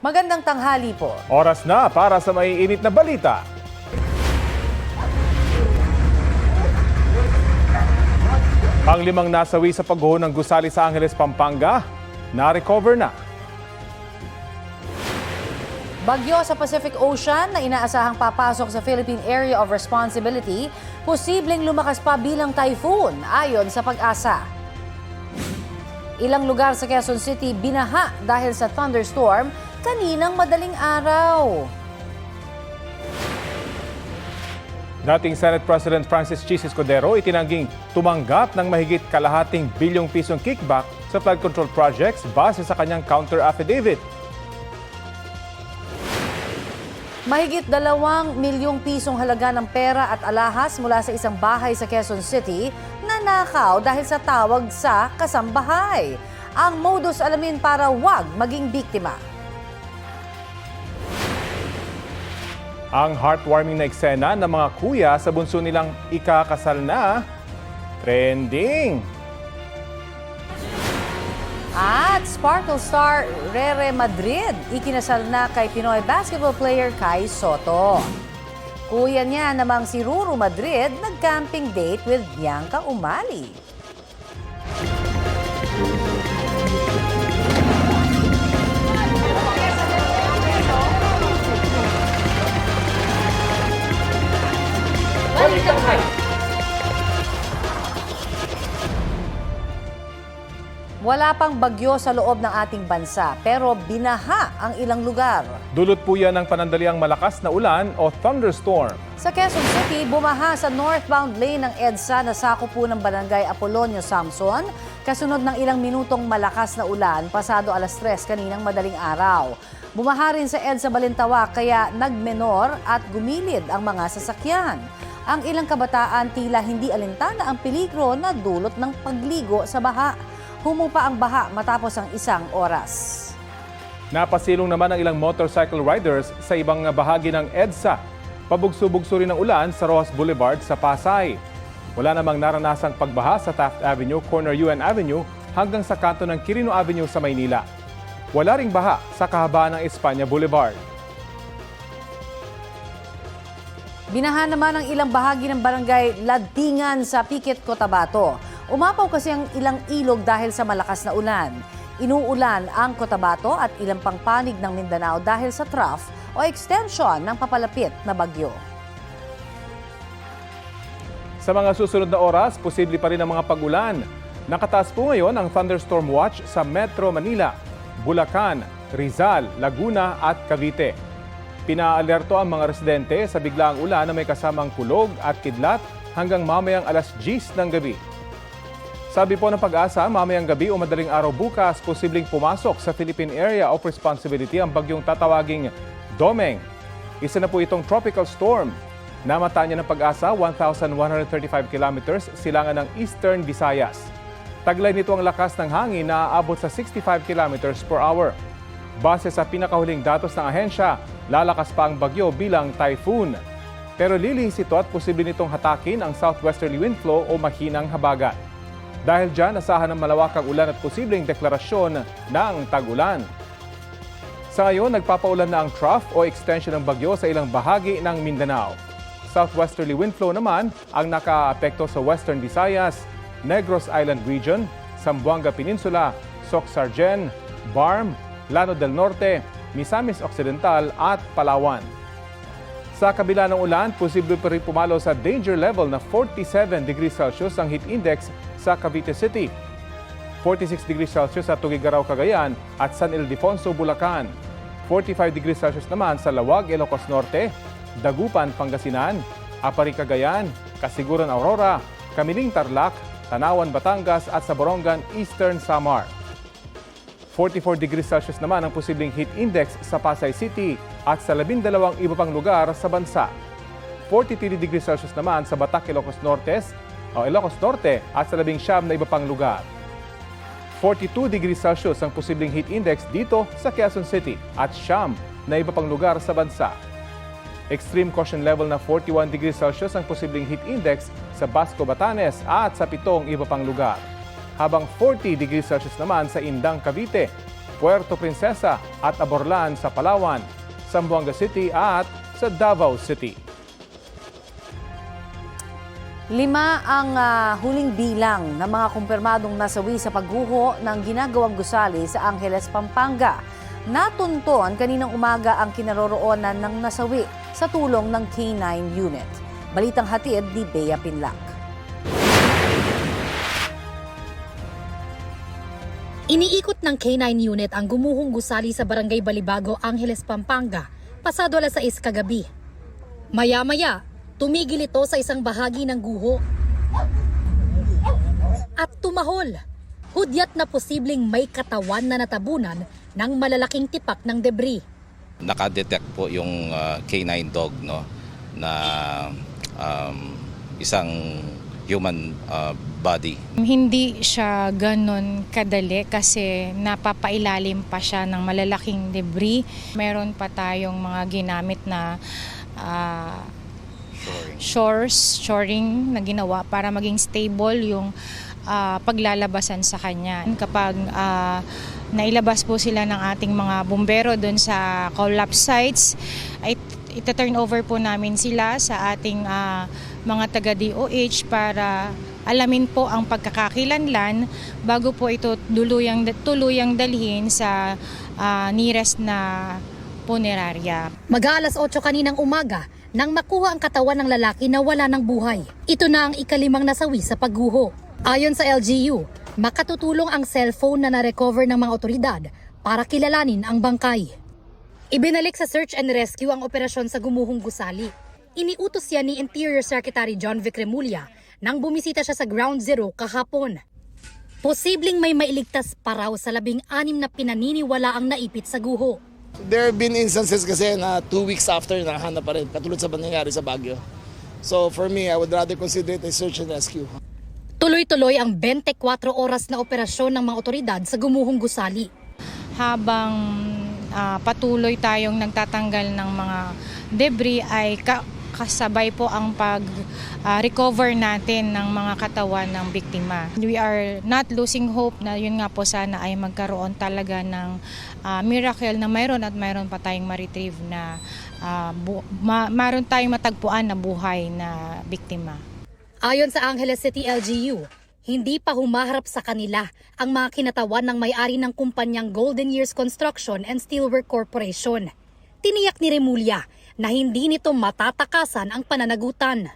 Magandang tanghali po. Oras na para sa maiinit na balita. Panglimang nasawi sa pagguho ng gusali sa Angeles, Pampanga, na-recover na. Bagyo sa Pacific Ocean na inaasahang papasok sa Philippine Area of Responsibility, posibleng lumakas pa bilang typhoon ayon sa Pag-asa. Ilang lugar sa Quezon City binaha dahil sa thunderstorm kaninang madaling araw. Dating Senate President Francis Chis Escudero itinangging tumanggap ng mahigit kalahating bilyong pisong kickback sa flood control projects base sa kanyang counter affidavit. Mahigit 2 milyong pisong halaga ng pera at alahas mula sa isang bahay sa Quezon City nanakaw dahil sa tawag sa kasambahay. Ang modus alamin para wag maging biktima. Ang heartwarming na eksena ng mga kuya sa bunso nilang ikakasal na trending. At Sparkle star Rere Madrid ikinasal na kay Pinoy basketball player Kai Soto. Kuya niya namang si Ruru Madrid nag-camping date with Bianca Umali. Wala pang bagyo sa loob ng ating bansa pero binaha ang ilang lugar. Dulot po yan ng panandaliang malakas na ulan o thunderstorm. Sa Quezon City, bumaha sa northbound lane ng EDSA na sakop po ng barangay Apolonio Samson, kasunod ng ilang minutong malakas na ulan pasado alas 3 kaninang madaling araw. Bumaha rin sa EDSA Balintawak kaya nagmenor at gumilid ang mga sasakyan. Ang ilang kabataan tila hindi alintana ang peligro na dulot ng pagligo sa baha. Humupa ang baha matapos ang isang oras. Napasilong naman ang ilang motorcycle riders sa ibang bahagi ng EDSA. Pabugso-bugso rin ng ulan sa Rojas Boulevard sa Pasay. Wala namang naranasang pagbaha sa Taft Avenue, corner UN Avenue hanggang sa kanto ng Quirino Avenue sa Maynila. Wala ring baha sa kahabaan ng Espanya Boulevard. Binaha naman ang ilang bahagi ng barangay Ladtingan sa Piquet, Cotabato. Umapaw kasi ang ilang ilog dahil sa malakas na ulan. Inuulan ang Cotabato at ilang pangpanig ng Mindanao dahil sa trough o extension ng papalapit na bagyo. Sa mga susunod na oras, posible pa rin ang mga pag-ulan. Nakataas po ngayon ang thunderstorm watch sa Metro Manila, Bulacan, Rizal, Laguna at Cavite. Pinaalerto ang mga residente sa biglaang ulan na may kasamang kulog at kidlat hanggang mamayang alas 10 ng gabi. Sabi po ng Pag-asa, mamayang gabi o madaling araw bukas, posibleng pumasok sa Philippine Area of Responsibility ang bagyong tatawaging Domeng. Isa na po itong tropical storm. Namata niya ng Pag-asa, 1,135 kilometers silangan ng Eastern Visayas. Taglay nito ang lakas ng hangin na aabot sa 65 kilometers per hour. Base sa pinakahuling datos ng ahensya, lalakas pa ang bagyo bilang typhoon. Pero lilihis ito at posible nitong hatakin ang southwesterly wind flow o mahinang habagat. Dahil dyan, asahan ng malawakang ulan at posibleng deklarasyon ng tag-ulan. Sa ngayon, nagpapaulan na ang trough o extension ng bagyo sa ilang bahagi ng Mindanao. Southwesterly wind flow naman ang nakaapekto sa Western Visayas, Negros Island Region, Zamboanga Peninsula, Soc-Sargen, Barm, Llano del Norte, Misamis Occidental at Palawan. Sa kabila ng ulan, posible pa rin pumalo sa danger level na 47 degrees Celsius ang heat index sa Cavite City, 46 degrees Celsius sa Tuguegarao, Cagayan at San Ildefonso, Bulacan, 45 degrees Celsius naman sa Lawag, Ilocos Norte, Dagupan, Pangasinan, Apari, Cagayan, Kasiguran, Aurora, Kamiling, Tarlac, Tanawan, Batangas at sa Borongan, Eastern Samar. 44 degrees Celsius naman ang posibleng heat index sa Pasay City at sa 12 iba pang lugar sa bansa. 43 degrees Celsius naman sa Batac, Ilocos Norte at sa 19 na iba pang lugar. 42 degrees Celsius ang posibleng heat index dito sa Quezon City at Siam na iba pang lugar sa bansa. Extreme caution level na 41 degrees Celsius ang posibleng heat index sa Basco, Batanes at sa 7 iba pang lugar. Habang 40 degrees Celsius naman sa Indang, Cavite, Puerto Princesa at Aborlan sa Palawan, Zamboanga City at sa Davao City. 5 ang huling bilang ng mga kumpirmadong nasawi sa pagguho ng ginagawang gusali sa Angeles, Pampanga. Natunton kaninang umaga ang kinaroroonan ng nasawi sa tulong ng K9 unit. Balitang hatid ni Bea Pinlac. Iniikot ng K9 unit ang gumuhong gusali sa Barangay Balibago, Angeles, Pampanga, pasado alas 6 kagabi. Maya-maya, tumigil ito sa isang bahagi ng guho at tumahol. Hudyat na posibleng may katawan na natabunan ng malalaking tipak ng debris. Nakadetect po yung K9 dog, no, na isang human body. Hindi siya ganon kadali kasi napapailalim pa siya ng malalaking debris. Meron pa tayong mga ginamit na shoring na ginawa para maging stable yung paglalabasan sa kanya. Kapag nailabas po sila ng ating mga bumbero doon sa collapse sites, ay ita-turn over po namin sila sa ating mga taga-DOH para alamin po ang pagkakakilanlan bago po ito tuluyang dalhin sa nearest na punerarya. Mag-aalas 8 kaninang umaga nang makuha ang katawan ng lalaki na wala ng buhay. Ito na ang ikalimang nasawi sa pagguho. Ayon sa LGU, makatutulong ang cellphone na na-recover ng mga otoridad para kilalanin ang bangkay. Ibinalik sa search and rescue ang operasyon sa gumuhong gusali. Iniutos yan ni Interior Secretary John Vic Remulla nang bumisita siya sa Ground Zero kahapon. Posibleng may mailigtas pa raw sa 16 na pinaniniwala ang naipit sa guho. There have been instances kasi na 2 weeks after nahanap pa rin, katulad sa nangyari sa Baguio. So for me, I would rather consider it a search and rescue. Tuloy-tuloy ang 24 oras na operasyon ng mga otoridad sa gumuhong gusali. Habang patuloy tayong nagtatanggal ng mga debris ay kasabay po ang pag-recover natin ng mga katawan ng biktima. We are not losing hope na yun nga po sana ay magkaroon talaga ng miracle na mayroon pa tayong ma-retrieve na mayroon tayong matagpuan na buhay na biktima. Ayon sa Angeles City LGU, hindi pa humaharap sa kanila ang mga kinatawan ng may-ari ng kumpanyang Golden Years Construction and Steelwork Corporation. Tiniyak ni Remulla na hindi nito matatakasan ang pananagutan.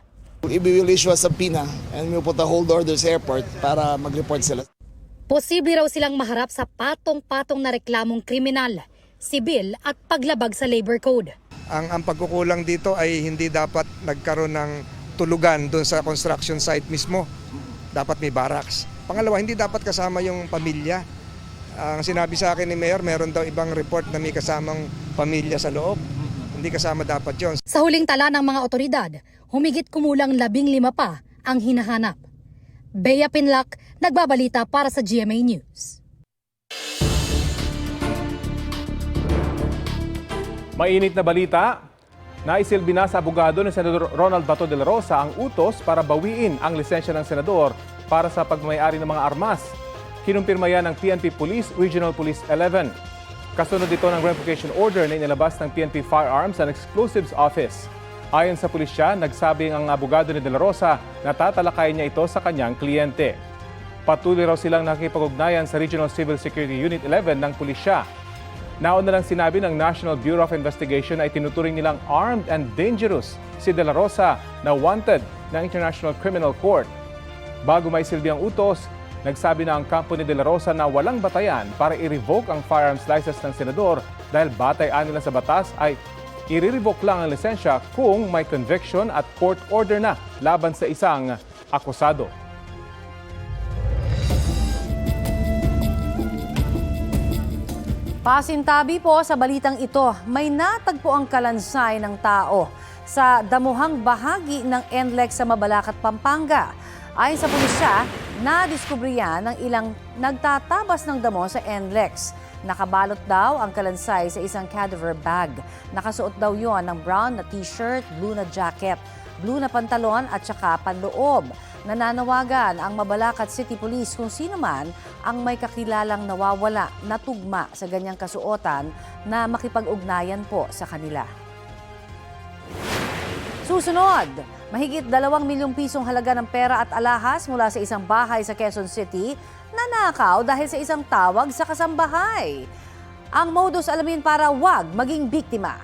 We will issue a subpoena and we will put a hold order sa airport para mag-report sila. Posible raw silang maharap sa patong-patong na reklamong kriminal, sibil at paglabag sa labor code. Ang pagkukulang dito ay hindi dapat nagkaroon ng tulugan doon sa construction site mismo. Dapat may barracks. Pangalawa, hindi dapat kasama yung pamilya. Ang sinabi sa akin ni Mayor, meron daw ibang report na may kasamang pamilya sa loob. Hindi kasama dapat yon. Sa huling tala ng mga otoridad, humigit kumulang 15 pa ang hinahanap. Bea Pinlac, nagbabalita para sa GMA News. Mainit na balita, naisilbi na sa abogado ni Senador Ronald Bato de la Rosa ang utos para bawiin ang lisensya ng senador para sa pagmamayari ng mga armas. Kinumpirma yan ng PNP Police Regional Police 11. Kasunod dito ng revocation order na inilabas ng PNP Firearms and Explosives Office. Ayon sa pulisya, nagsabi ang abogado ni De La Rosa na tatalakayin niya ito sa kanyang kliyente. Patuloy raw silang nakikipag-ugnayan sa Regional Civil Security Unit 11 ng pulisya. Nauna lang sinabi ng National Bureau of Investigation ay tinuturing nilang armed and dangerous si De La Rosa na wanted ng International Criminal Court. Bago may silbi ang utos, nagsabi na ang kampo ni De La Rosa na walang batayan para i-revoke ang firearms license ng senador dahil batay-an nila sa batas ay i-revoke lang ang lisensya kung may conviction at court order na laban sa isang akusado. Pasintabi po sa balitang ito, may natagpo ang kalansay ng tao sa damuhang bahagi ng NLEX sa Mabalacat, Pampanga. Ayon sa pulisya, nadiskubre yan ng ilang nagtatabas ng damo sa NLEX. Nakabalot daw ang kalansay sa isang cadaver bag. Nakasuot daw yon ng brown na t-shirt, blue na jacket, blue na pantalon at saka panloob. Nananawagan ang Mabalacat City Police kung sino man ang may kakilalang nawawala na tugma sa ganyang kasuotan na makipag-ugnayan po sa kanila. Susunod, mahigit 2 milyong pisong halaga ng pera at alahas mula sa isang bahay sa Quezon City nanakaw dahil sa isang tawag sa kasambahay. Ang modus alamin para wag maging biktima.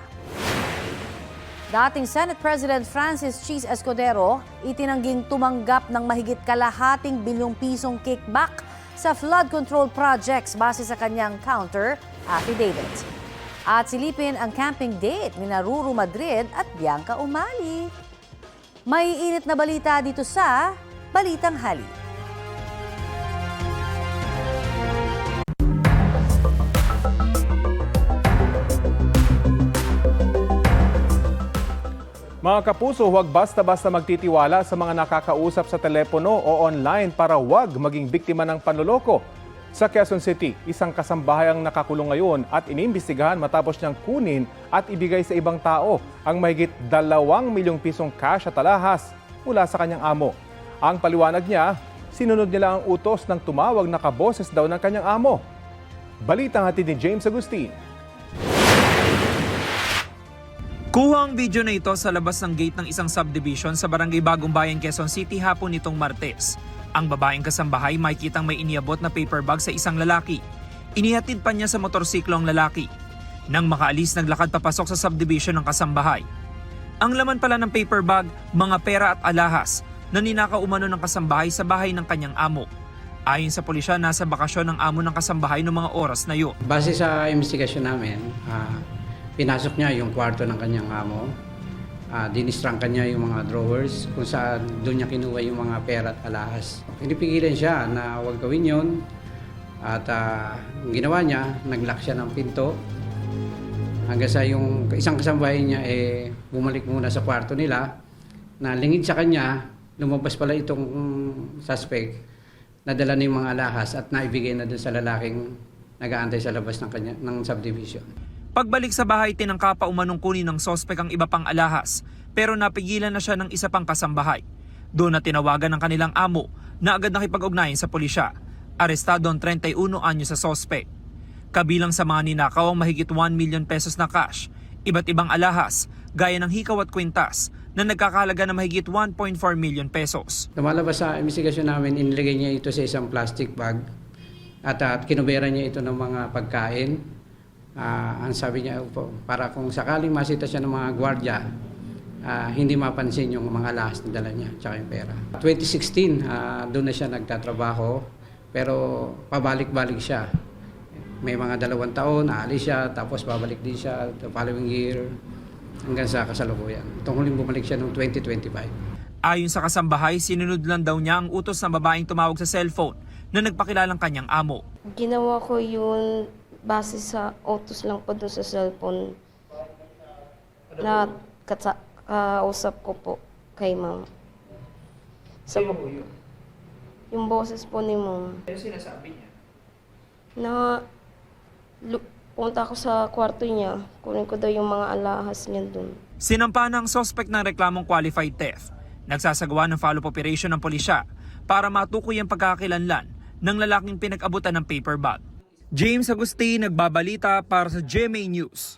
Dating Senate President Francis Cheese Escudero itinangging tumanggap ng mahigit kalahating bilyong pisong kickback sa flood control projects base sa kanyang counter affidavit. At silipin ang camping date ni Ruru Madrid at Bianca Umali. May init na balita dito sa Balitang Hali. Mga kapuso, huwag basta-basta magtitiwala sa mga nakakausap sa telepono o online para huwag maging biktima ng panloloko. Sa Quezon City, isang kasambahay ang nakakulong ngayon at inimbestigahan matapos niyang kunin at ibigay sa ibang tao ang mahigit 2 milyong pisong cash at alahas mula sa kanyang amo. Ang paliwanag niya, sinunod nila ang utos ng tumawag na kaboses daw ng kanyang amo. Balitang hatid ni James Agustin. Kuha ang video na ito sa labas ng gate ng isang subdivision sa Barangay Bagong Bayan, Quezon City hapon nitong Martes. Ang babaeng kasambahay makikitang may iniabot na paper bag sa isang lalaki. Inihatid pa niya sa motorsiklo ang lalaki. Nang makaalis, naglakad papasok sa subdivision ng kasambahay. Ang laman pala ng paper bag, mga pera at alahas na ninakaw umano ng kasambahay sa bahay ng kanyang amo. Ayon sa pulisya, nasa bakasyon ng amo ng kasambahay noong mga oras na yun. Base sa investigasyon namin, pinasok niya yung kwarto ng kanyang amo. Dinistrang kanya yung mga drawers kung saan doon niya kinuha yung mga pera at alahas. Pinipigilan siya na huwag gawin yun. At ang ginawa niya, nag-lock siya ng pinto. Hanggang sa yung isang kasambahay niya bumalik muna sa kwarto nila. Na lingid sa kanya, lumabas pala itong suspect. Nadala na yung mga alahas at naibigay na dun sa lalaking nag-aantay sa labas ng subdivision. Pagbalik sa bahay, tinangka pa umanong kunin ng sospek ang iba pang alahas, pero napigilan na siya ng isa pang kasambahay. Doon na tinawagan ng kanilang amo na agad nakipag-ugnayan sa pulisya. Arestado ang 31 anyo sa sospek. Kabilang sa mga ninakaw ang mahigit 1 million pesos na cash, iba't ibang alahas, gaya ng hikaw at kwintas, na nagkakahalaga na mahigit 1.4 million pesos. Lumalabas sa investigasyon namin, inilagay niya ito sa isang plastic bag at kinubera niya ito ng mga pagkain. Ang sabi niya, para kung sakaling masita siya ng mga gwardya, hindi mapansin yung mga alahas na dala niya, tsaka yung pera. 2016, doon na siya nagtatrabaho, pero pabalik-balik siya. May mga 2 taon, aalis siya, tapos babalik din siya the following year, hanggang sa kasalukuyan. Itong huling bumalik siya noong 2025. Ayon sa kasambahay, sinunod lang daw niya ang utos ng babaeng tumawag sa cellphone na nagpakilalang kanyang amo. Ginawa ko yun base sa utos lang po doon sa cellphone na kausap ko po kay ma'am. Yung boses po ni ma'am. Ano sinasabi niya? Na punta ako sa kwarto niya, kunin ko daw yung mga alahas niya doon. Sinampa ng sospek ng reklamong qualified theft. Nagsasagawa ng follow-up operation ng pulisya para matukoy ang pagkakakilanlan ng lalaking pinag-abutan ng paper bag. James Agustin, nagbabalita para sa GMA News.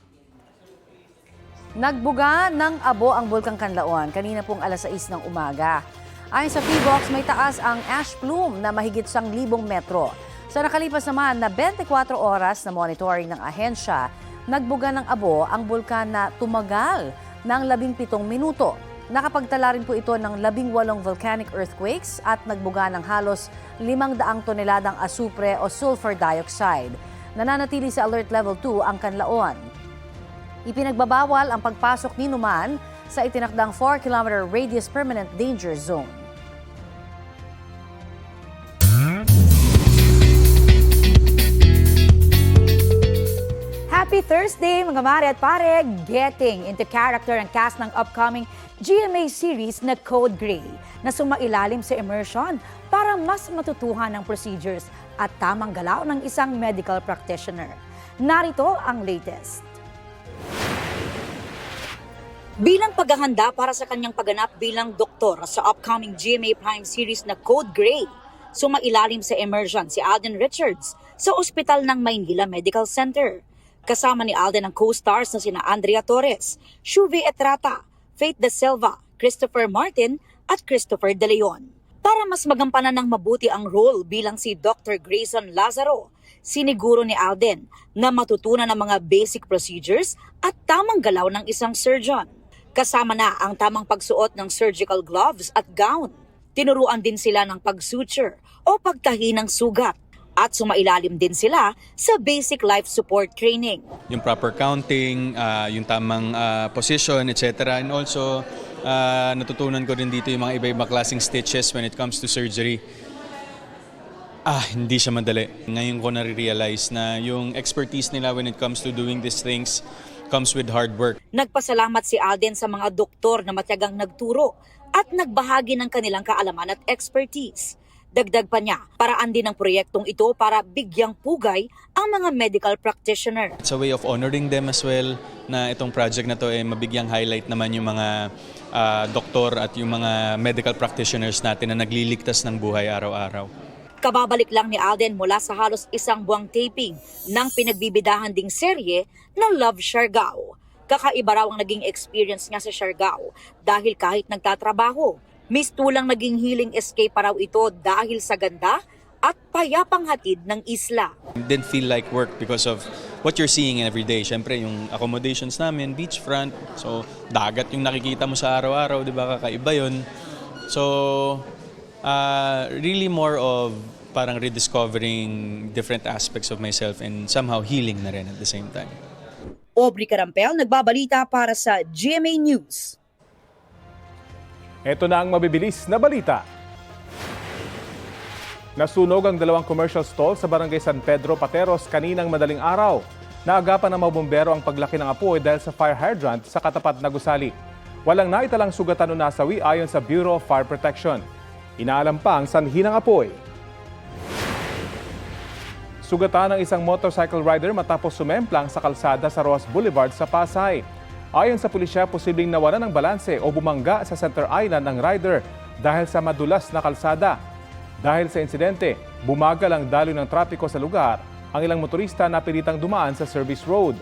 Nagbuga ng abo ang Bulkang Kanlaon kanina pong alas 6 ng umaga. Ayon sa PBOX, may taas ang ash plume na mahigit 1,000 metro. Sa nakalipas naman na 24 oras na monitoring ng ahensya, nagbuga ng abo ang bulkan na tumagal ng 17 minuto. Nakapagtala rin po ito ng 18 volcanic earthquakes at nagbuga ng halos 500 toneladang asupre o sulfur dioxide. Nananatili sa alert level 2 ang Kanlaon. Ipinagbabawal ang pagpasok ni Numan sa itinakdang 4-kilometer radius permanent danger zone. Happy Thursday mga mare at pare! Getting into character ang cast ng upcoming GMA series na Code Grey na sumailalim sa immersion para mas matutuhan ang procedures at tamang galaw ng isang medical practitioner. Narito ang latest. Bilang paghahanda para sa kanyang pagganap bilang doktor sa upcoming GMA Prime series na Code Gray, sumailalim sa immersion si Alden Richards sa ospital ng Maynila Medical Center. Kasama ni Alden ang co-stars na sina Andrea Torres, Shuvi Etrata, Faith De Silva, Christopher Martin at Christopher De Leon. Para mas magampanan ng mabuti ang role bilang si Dr. Grayson Lazaro, siniguro ni Alden na matutunan ang mga basic procedures at tamang galaw ng isang surgeon. Kasama na ang tamang pagsuot ng surgical gloves at gown. Tinuruan din sila ng pag-suture o pagtahi ng sugat. At sumailalim din sila sa basic life support training. Yung proper counting, yung tamang position, etc. And also, natutunan ko din dito yung mga iba-ibang klaseng stitches when it comes to surgery. Hindi siya madali. Ngayon ko na-realize na yung expertise nila when it comes to doing these things comes with hard work. Nagpasalamat si Alden sa mga doktor na matyagang nagturo at nagbahagi ng kanilang kaalaman at expertise. Dagdag pa niya, paraan din ng proyektong ito para bigyang pugay ang mga medical practitioner. It's a way of honoring them as well na itong project na to mabigyang highlight naman yung mga doktor at yung mga medical practitioners natin na nagliligtas ng buhay araw-araw. Kababalik lang ni Alden mula sa halos isang buwang taping ng pinagbibidahan ding serye na Love Siargao. Kakaiba raw ang naging experience niya sa Siargao dahil kahit nagtatrabaho, mistulang naging healing escape pa raw ito dahil sa ganda at payapang hatid ng isla. It didn't feel like work because of what you're seeing every day. Siyempre, yung accommodations namin, beachfront, so dagat yung nakikita mo sa araw-araw, di ba, kakaiba yun. So, really more of parang rediscovering different aspects of myself and somehow healing na rin at the same time. Aubrey Carampel, nagbabalita para sa GMA News. Ito na ang mabibilis na balita. Nasunog ang 2 commercial stall sa Barangay San Pedro, Pateros kaninang madaling araw. Naagapan ng mga bumbero ang paglaki ng apoy dahil sa fire hydrant sa katapat na gusali. Walang naitalang sugatan o nasawi ayon sa Bureau of Fire Protection. Inaalam pa ang sanhi ng apoy. Sugatan ng isang motorcycle rider matapos sumemplang sa kalsada sa Roas Boulevard sa Pasay. Ayon sa pulisya, posibleng nawalan ng balanse o bumangga sa center island ng rider dahil sa madulas na kalsada. Dahil sa insidente, bumagal ang daloy ng trapiko sa lugar. Ang ilang motorista napilitang dumaan sa service road.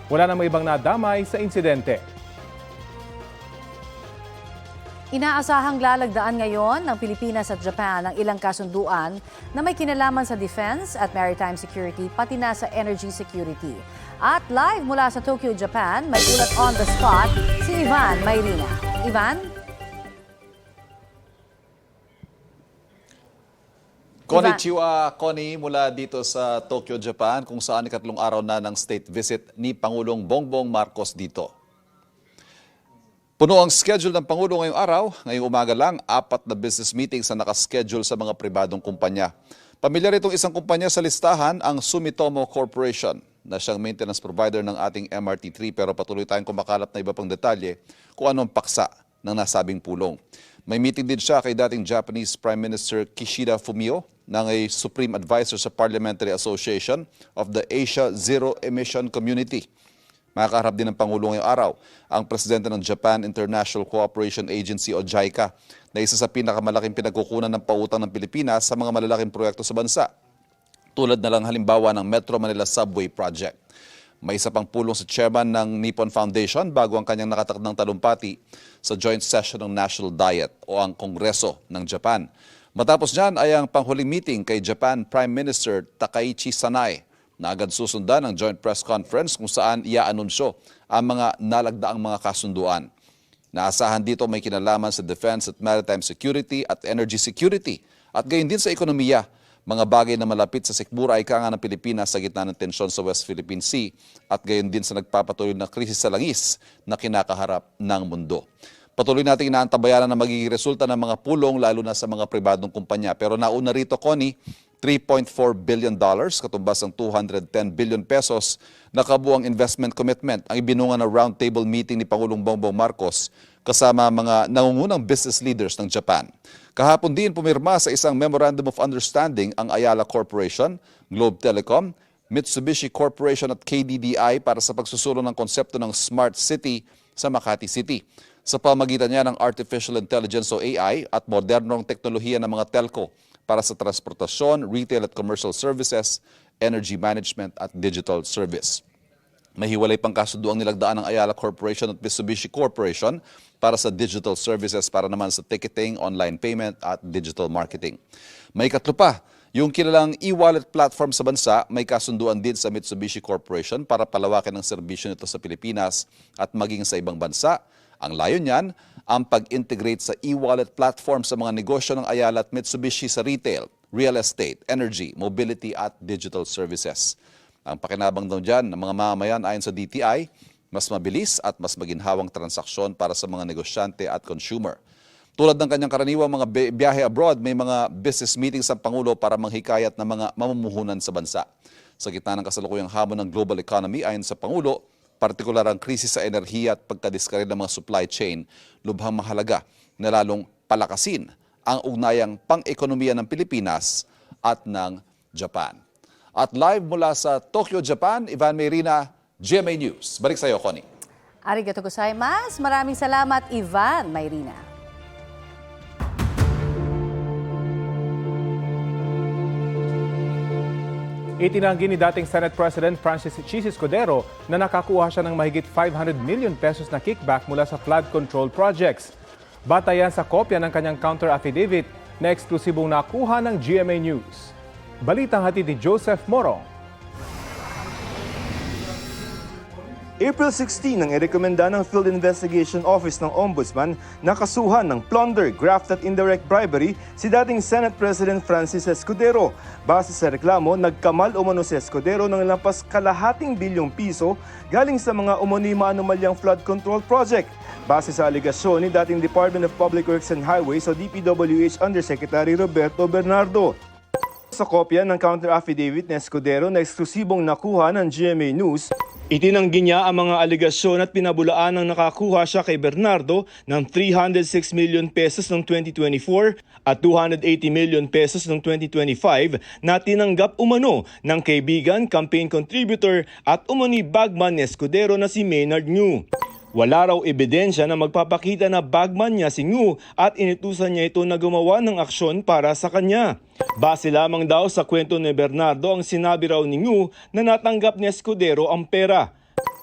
Wala namang ibang nadamay sa insidente. Inaasahang lalagdaan ngayon ng Pilipinas at Japan ang ilang kasunduan na may kinalaman sa defense at maritime security pati na sa energy security. At live mula sa Tokyo, Japan, may ulat on the spot si Ivan Mayrina. Ivan? Konnichiwa, Connie, mula dito sa Tokyo, Japan, kung saan ikatlong araw na ng state visit ni Pangulong Bongbong Marcos dito. Puno ang schedule ng Pangulo ngayong araw. Ngayong umaga lang, 4 na business meetings na nakaschedule sa mga pribadong kumpanya. Pamilyar itong isang kumpanya sa listahan, ang Sumitomo Corporation, na siyang maintenance provider ng ating MRT3, pero patuloy tayong kumakalat na iba pang detalye kung anong paksa ng nasabing pulong. May meeting din siya kay dating Japanese Prime Minister Kishida Fumio ng Supreme Advisor sa Parliamentary Association of the Asia Zero Emission Community. Makakaharap din ng Pangulo ngayong araw ang presidente ng Japan International Cooperation Agency o JICA na isa sa pinakamalaking pinagkukunan ng pautang ng Pilipinas sa mga malalaking proyekto sa bansa. Tulad na lang halimbawa ng Metro Manila Subway Project. May isa pang pulong sa chairman ng Nippon Foundation bago ang kanyang nakatakdang talumpati sa joint session ng National Diet o ang Kongreso ng Japan. Matapos dyan ay ang panghuling meeting kay Japan Prime Minister Takaichi Sanae na agad susundan ng joint press conference kung saan iaanunsyo ang mga nalagdaang mga kasunduan. Naasahan dito may kinalaman sa defense at maritime security at energy security at gayon din sa ekonomiya, mga bagay na malapit sa sikmura ay ika ng Pilipinas sa gitna ng tensyon sa West Philippine Sea at gayon din sa nagpapatuloy na krisis sa langis na kinakaharap ng mundo. Patuloy natin inaantabayanan na magiging resulta ng mga pulong lalo na sa mga pribadong kumpanya. Pero nauna rito, Connie, $3.4 billion, katumbas ng 210 billion pesos na kabuang investment commitment ang ibinunga na roundtable meeting ni Pangulong Bongbong Marcos kasama mga nangungunang business leaders ng Japan. Kahapon din pumirma sa isang Memorandum of Understanding ang Ayala Corporation, Globe Telecom, Mitsubishi Corporation at KDDI para sa pagsusulong ng konsepto ng Smart City sa Makati City. Sa pamagitan niya ng Artificial Intelligence o AI at modernong teknolohiya ng mga telco para sa transportasyon, retail at commercial services, energy management at digital service. Mahiwalay pang kasunduang nilagdaan ng Ayala Corporation at Mitsubishi Corporation para sa digital services para naman sa ticketing, online payment at digital marketing. May ikatlo pa, yung kilalang e-wallet platform sa bansa, may kasunduan din sa Mitsubishi Corporation para palawakin ang serbisyo nito sa Pilipinas at maging sa ibang bansa. Ang layon niyan, ang pag-integrate sa e-wallet platform sa mga negosyo ng Ayala at Mitsubishi sa retail, real estate, energy, mobility at digital services. Ang pakinabang daw dyan ng mga mamamayan ayon sa DTI, mas mabilis at mas maginhawang transaksyon para sa mga negosyante at consumer. Tulad ng kanyang karaniwang mga biyahe abroad, may mga business meetings ang Pangulo para manghikayat ng mga mamumuhunan sa bansa. Sa gitna ng kasalukuyang hamon ng global economy, ayon sa Pangulo, partikular ang krisis sa enerhiya at pagkadiskaril ng mga supply chain, lubhang mahalaga na lalong palakasin ang ugnayang pang-ekonomiya ng Pilipinas at ng Japan. At live mula sa Tokyo, Japan, Ivan Mayrina, GMA News. Balik sa iyo, Connie. Arigato gozaimasu. Maraming salamat, Ivan Mayrina. Itinanggi ni dating Senate President Francis Chis Escudero na nakakuha siya ng mahigit 500 million pesos na kickback mula sa flood control projects. Batayan sa kopya ng kanyang counter affidavit na eksklusibong nakuha ng GMA News. Balitang hatid ni Joseph Morong. April 16 nang irekomenda ng Field Investigation Office ng Ombudsman na kasuhan ng plunder, graft at indirect bribery si dating Senate President Francis Escudero. Base sa reklamo, nagkamal umano si Escudero ng lampas kalahating bilyong piso galing sa mga umano'y maanumalyang flood control project. Base sa aligasyon ni dating Department of Public Works and Highways o DPWH Undersecretary Roberto Bernardo. Sa kopya ng counter affidavit ni Escudero na eksklusibong nakuha ng GMA News, itinanggi niya ang mga aligasyon at pinabulaan ng nakakuha siya kay Bernardo ng 306 million pesos noong 2024 at 280 million pesos noong 2025 na tinanggap umano ng kaibigan, campaign contributor at umani bagman ni Escudero na si Maynard Ngu. Wala raw ebidensya na magpapakita na bagman niya si Ngu at inutusan niya ito na gumawa ng aksyon para sa kanya. Base lamang daw sa kwento ni Bernardo ang sinabi raw ni Ngu na natanggap ni Escudero ang pera.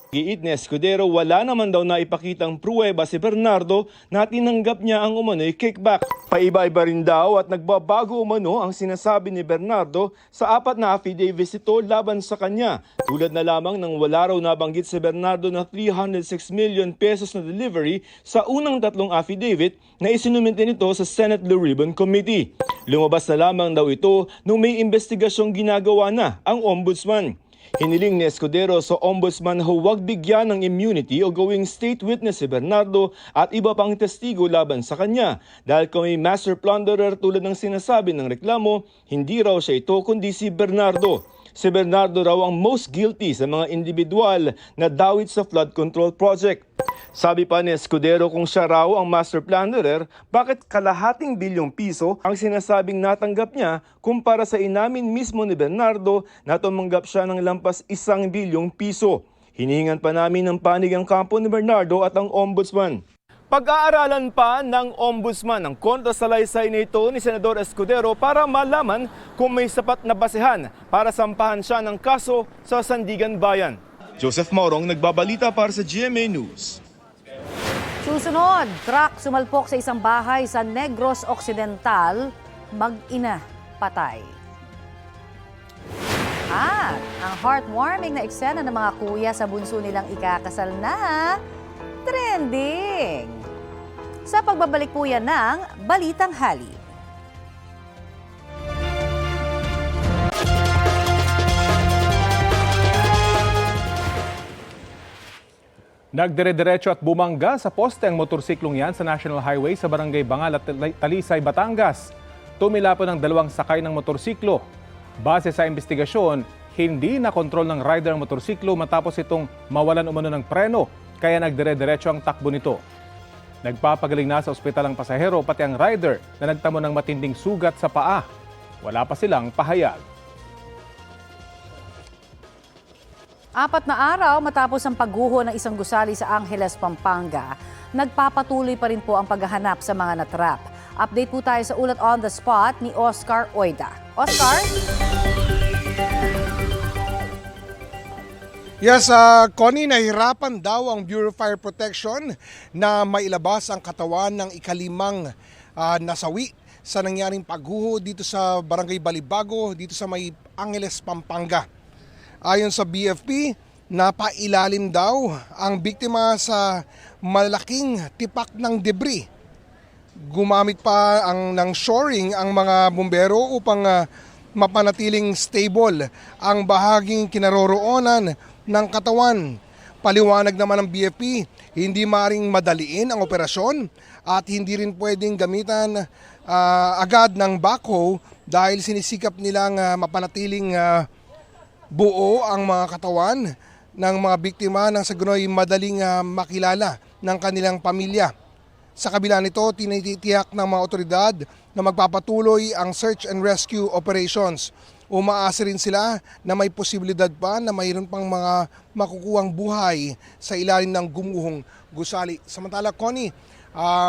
Giit ni Escudero, wala naman daw na ipakitang pruweba si Bernardo na tinanggap niya ang umano'y kickback. Paiba-iba rin daw at nagbabago umano ang sinasabi ni Bernardo sa 4 na affidavits ito laban sa kanya. Tulad na lamang ng wala raw nabanggit si Bernardo na 306 million pesos na delivery sa unang 3 affidavit na isinumite nito sa Senate Blue Ribbon Committee. Lumabas na lamang daw ito nung may investigasyong ginagawa na ang Ombudsman. Hiniling ni Escudero sa Ombudsman na huwag bigyan ng immunity o gawing state witness si Bernardo at iba pang testigo laban sa kanya dahil kung may master plunderer tulad ng sinasabi ng reklamo, hindi raw siya ito kundi si Bernardo. Si Bernardo raw ang most guilty sa mga individual na dawit sa flood control project. Sabi pa ni Escudero kung siya raw ang master plunderer, bakit kalahating bilyong piso ang sinasabing natanggap niya kumpara sa inamin mismo ni Bernardo na tumanggap siya ng lampas 1 bilyong piso. Hinihingan pa namin ng panig ang kampo ni Bernardo at ang Ombudsman. Pag-aaralan pa ng Ombudsman ang kontrasalaysay nito ni Senador Escudero para malaman kung may sapat na basehan para sampahan siya ng kaso sa Sandigan Bayan. Joseph Morong, nagbabalita para sa GMA News. Susunod, truck sumalpok sa isang bahay sa Negros Occidental, mag-ina patay. At ang heartwarming na eksena ng mga kuya sa bunso nilang ikakasal na trending. Sa pagbabalik po yan ng Balitang Hali. Nagdire-diretso at bumangga sa poste ang motorsiklong yan sa National Highway sa Barangay Bangal at Talisay, Batangas. Tumilapon ang 2 sakay ng motorsiklo. Base sa investigasyon, hindi nakontrol ng rider ang motorsiklo matapos itong mawalan umano ng preno, kaya nagdire-diretso ang takbo nito. Nagpapagaling na sa ospital ang pasahero pati ang rider na nagtamo ng matinding sugat sa paa. Wala pa silang pahayag. 4 na araw matapos ang pagguho ng isang gusali sa Angeles, Pampanga, nagpapatuloy pa rin po ang paghahanap sa mga natrap. Update po tayo sa ulat on the spot ni Oscar Oida. Oscar? Yes, Connie, nahirapan daw ang Bureau of Fire Protection na mailabas ang katawan ng ikalimang nasawi sa nangyaring pagguho dito sa Barangay Balibago, dito sa may Angeles, Pampanga. Ayon sa BFP, napailalim daw ang biktima sa malaking tipak ng debris. Gumamit pa ng shoring ang mga bumbero upang mapanatiling stable ang bahaging kinaroroonan ng katawan. Paliwanag naman ng BFP, hindi maaaring madaliin ang operasyon at hindi rin pwedeng gamitan agad ng backhoe dahil sinisikap nilang mapanatiling buo ang mga katawan ng mga biktima nang sa ganoy madaling makilala ng kanilang pamilya. Sa kabila nito, tinitiyak ng mga otoridad na magpapatuloy ang search and rescue operations. Umaasa rin sila na may posibilidad pa na mayroon pang mga makukuhang buhay sa ilalim ng gumuhong gusali. Samantala, Connie,